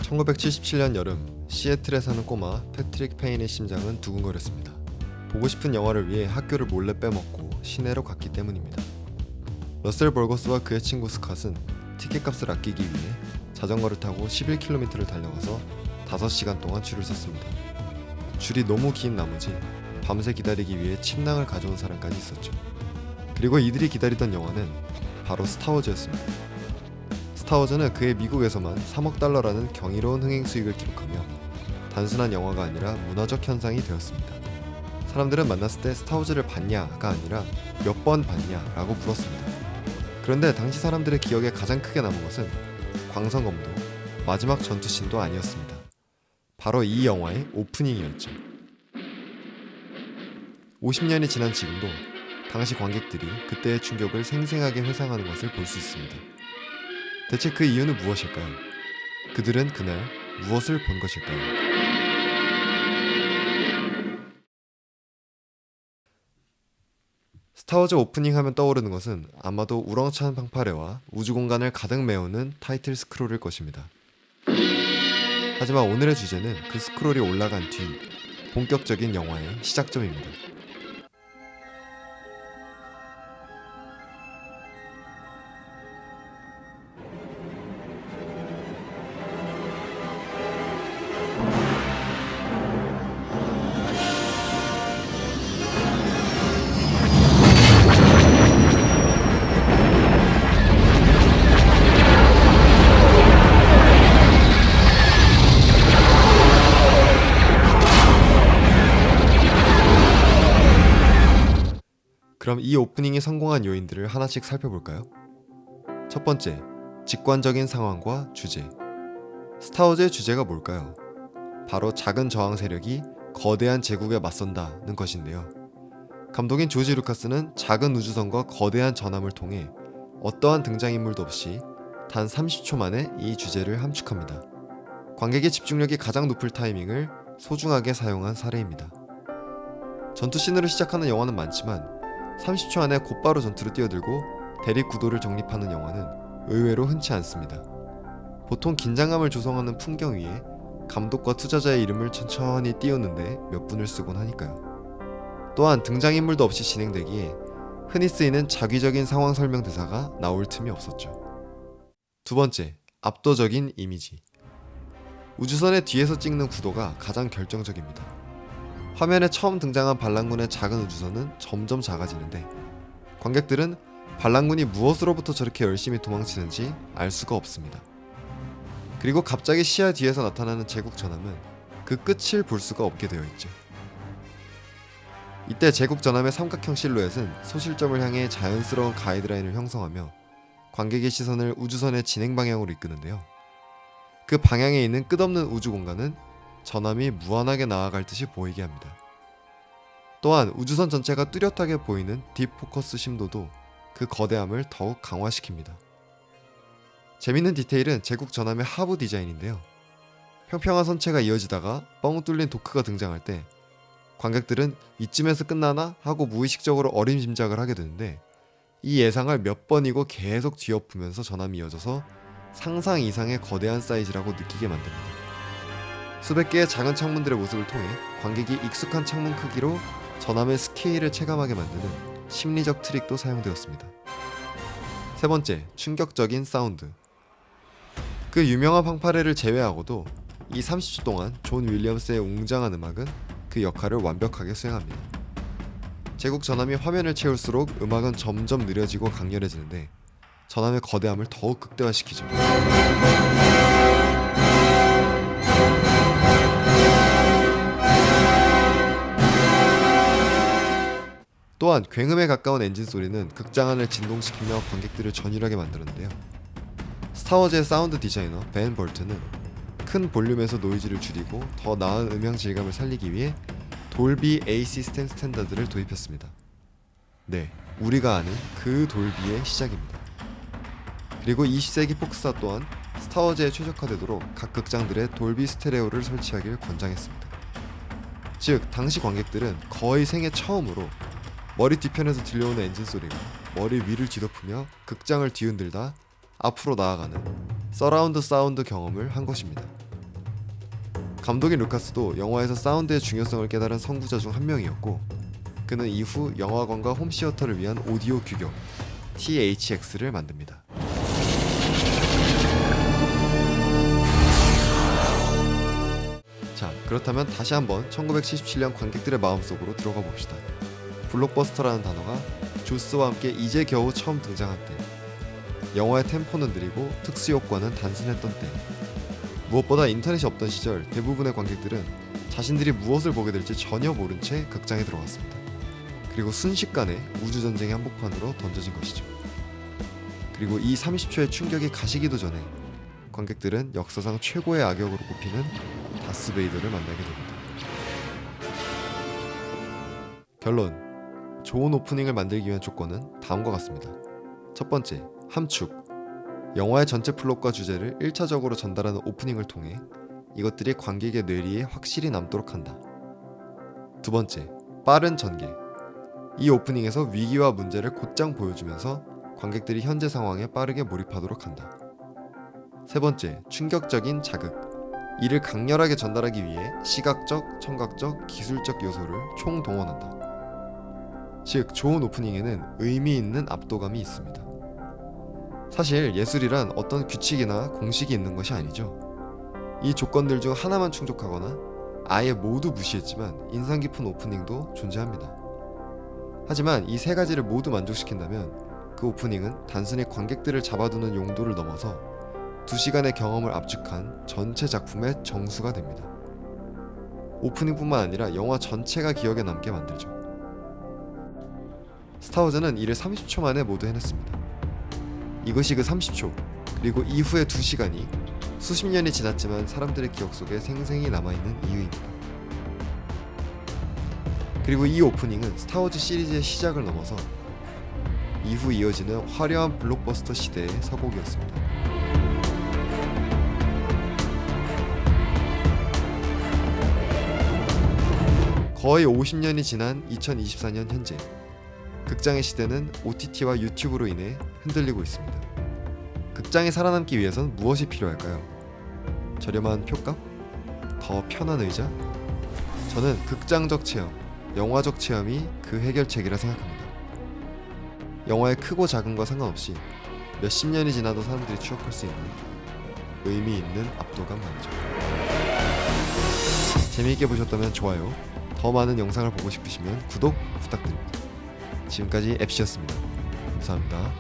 1977년 여름, 시애틀에 사는 꼬마 패트릭 페인의 심장은 두근거렸습니다. 보고 싶은 영화를 위해 학교를 몰래 빼먹고 시내로 갔기 때문입니다. 러셀 벌거스와 그의 친구 스캇은 티켓값을 아끼기 위해 자전거를 타고 11km를 달려가서 5시간 동안 줄을 섰습니다. 줄이 너무 긴 나머지 밤새 기다리기 위해 침낭을 가져온 사람까지 있었죠. 그리고 이들이 기다리던 영화는 바로 스타워즈였습니다. 스타워즈는 그의 미국에서만 3억 달러라는 경이로운 흥행 수익을 기록하며 단순한 영화가 아니라 문화적 현상이 되었습니다. 사람들은 만났을 때 스타워즈를 봤냐가 아니라 몇 번 봤냐라고 물었습니다. 그런데 당시 사람들의 기억에 가장 크게 남은 것은 광선검도 마지막 전투씬도 아니었습니다. 바로 이 영화의 오프닝이었죠. 50년이 지난 지금도 당시 관객들이 그때의 충격을 생생하게 회상하는 것을 볼 수 있습니다. 대체 그 이유는 무엇일까요? 그들은 그날 무엇을 본 것일까요? 스타워즈 오프닝 하면 떠오르는 것은 아마도 우렁찬 방파레와 우주공간을 가득 메우는 타이틀 스크롤일 것입니다. 하지만 오늘의 주제는 그 스크롤이 올라간 뒤 본격적인 영화의 시작점입니다. 그럼 이 오프닝이 성공한 요인들을 하나씩 살펴볼까요? 첫 번째, 직관적인 상황과 주제. 스타워즈의 주제가 뭘까요? 바로 작은 저항 세력이 거대한 제국에 맞선다는 것인데요. 감독인 조지 루카스는 작은 우주선과 거대한 전함을 통해 어떠한 등장인물도 없이 단 30초 만에 이 주제를 함축합니다. 관객의 집중력이 가장 높을 타이밍을 소중하게 사용한 사례입니다. 전투씬으로 시작하는 영화는 많지만 30초 안에 곧바로 전투를 뛰어들고 대립 구도를 정립하는 영화는 의외로 흔치 않습니다. 보통 긴장감을 조성하는 풍경 위에 감독과 투자자의 이름을 천천히 띄우는데 몇 분을 쓰곤 하니까요. 또한 등장인물도 없이 진행되기에 흔히 쓰이는 자기적인 상황 설명 대사가 나올 틈이 없었죠. 두 번째, 압도적인 이미지. 우주선의 뒤에서 찍는 구도가 가장 결정적입니다. 화면에 처음 등장한 반란군의 작은 우주선은 점점 작아지는데 관객들은 반란군이 무엇으로부터 저렇게 열심히 도망치는지 알 수가 없습니다. 그리고 갑자기 시야 뒤에서 나타나는 제국 전함은 그 끝을 볼 수가 없게 되어 있죠. 이때 제국 전함의 삼각형 실루엣은 소실점을 향해 자연스러운 가이드라인을 형성하며 관객의 시선을 우주선의 진행 방향으로 이끄는데요. 그 방향에 있는 끝없는 우주 공간은 전함이 무한하게 나아갈 듯이 보이게 합니다. 또한 우주선 전체가 뚜렷하게 보이는 딥포커스 심도도 그 거대함을 더욱 강화시킵니다. 재밌는 디테일은 제국 전함의 하부 디자인인데요. 평평한 선체가 이어지다가 뻥 뚫린 도크가 등장할 때 관객들은 이쯤에서 끝나나 하고 무의식적으로 어림짐작을 하게 되는데 이 예상을 몇 번이고 계속 뒤엎으면서 전함이 이어져서 상상 이상의 거대한 사이즈라고 느끼게 만듭니다. 수백 개의 작은 창문들의 모습을 통해 관객이 익숙한 창문 크기로 전함의 스케일을 체감하게 만드는 심리적 트릭도 사용되었습니다. 세 번째, 충격적인 사운드. 그 유명한 방파레를 제외하고도 이 30초 동안 존 윌리엄스의 웅장한 음악은 그 역할을 완벽하게 수행합니다. 제국 전함이 화면을 채울수록 음악은 점점 느려지고 강렬해지는데 전함의 거대함을 더욱 극대화시키죠. 또한 굉음에 가까운 엔진 소리는 극장 안을 진동시키며 관객들을 전율하게 만드는데요. 스타워즈의 사운드 디자이너 벤 벌튼은 큰 볼륨에서 노이즈를 줄이고 더 나은 음향 질감을 살리기 위해 돌비 A 시스템 스탠다드를 도입했습니다. 네, 우리가 아는 그 돌비의 시작입니다. 그리고 20세기 폭스사 또한 스타워즈에 최적화되도록 각 극장들에 돌비 스테레오를 설치하길 권장했습니다. 즉, 당시 관객들은 거의 생애 처음으로 머리 뒤편에서 들려오는 엔진 소리가 머리 위를 뒤덮으며 극장을 뒤흔들다 앞으로 나아가는 서라운드 사운드 경험을 한 것입니다. 감독인 루카스도 영화에서 사운드의 중요성을 깨달은 선구자 중 한 명이었고, 그는 이후 영화관과 홈시어터를 위한 오디오 규격 THX를 만듭니다. 자, 그렇다면 다시 한번 1977년 관객들의 마음속으로 들어가 봅시다. 블록버스터라는 단어가 조스와 함께 이제 겨우 처음 등장한 때, 영화의 템포는 느리고 특수효과는 단순했던 때, 무엇보다 인터넷이 없던 시절 대부분의 관객들은 자신들이 무엇을 보게 될지 전혀 모른 채 극장에 들어갔습니다. 그리고 순식간에 우주전쟁의 한복판으로 던져진 것이죠. 그리고 이 30초의 충격이 가시기도 전에 관객들은 역사상 최고의 악역으로 꼽히는 다스베이더를 만나게 됩니다. 결론, 좋은 오프닝을 만들기 위한 조건은 다음과 같습니다. 첫 번째, 함축. 영화의 전체 플롯과 주제를 1차적으로 전달하는 오프닝을 통해 이것들이 관객의 뇌리에 확실히 남도록 한다. 두 번째, 빠른 전개. 이 오프닝에서 위기와 문제를 곧장 보여주면서 관객들이 현재 상황에 빠르게 몰입하도록 한다. 세 번째, 충격적인 자극. 이를 강렬하게 전달하기 위해 시각적, 청각적, 기술적 요소를 총동원한다. 즉, 좋은 오프닝에는 의미 있는 압도감이 있습니다. 사실 예술이란 어떤 규칙이나 공식이 있는 것이 아니죠. 이 조건들 중 하나만 충족하거나 아예 모두 무시했지만 인상 깊은 오프닝도 존재합니다. 하지만 이 세 가지를 모두 만족시킨다면 그 오프닝은 단순히 관객들을 잡아두는 용도를 넘어서 2시간의 경험을 압축한 전체 작품의 정수가 됩니다. 오프닝뿐만 아니라 영화 전체가 기억에 남게 만들죠. 스타워즈는 이를 30초 만에 모두 해냈습니다. 이것이 그 30초, 그리고 이후의 2시간이 수십 년이 지났지만 사람들의 기억 속에 생생히 남아있는 이유입니다. 그리고 이 오프닝은 스타워즈 시리즈의 시작을 넘어서 이후 이어지는 화려한 블록버스터 시대의 서곡이었습니다. 거의 50년이 지난 2024년 현재, 극장의 시대는 OTT와 유튜브로 인해 흔들리고 있습니다. 극장에 살아남기 위해선 무엇이 필요할까요? 저렴한 표값? 더 편한 의자? 저는 극장적 체험, 영화적 체험이 그 해결책이라 생각합니다. 영화의 크고 작음과 상관없이 몇십 년이 지나도 사람들이 추억할 수 있는 의미 있는 압도감 말이죠. 재미있게 보셨다면 좋아요, 더 많은 영상을 보고 싶으시면 구독 부탁드립니다. 지금까지 앱시였습니다. 감사합니다.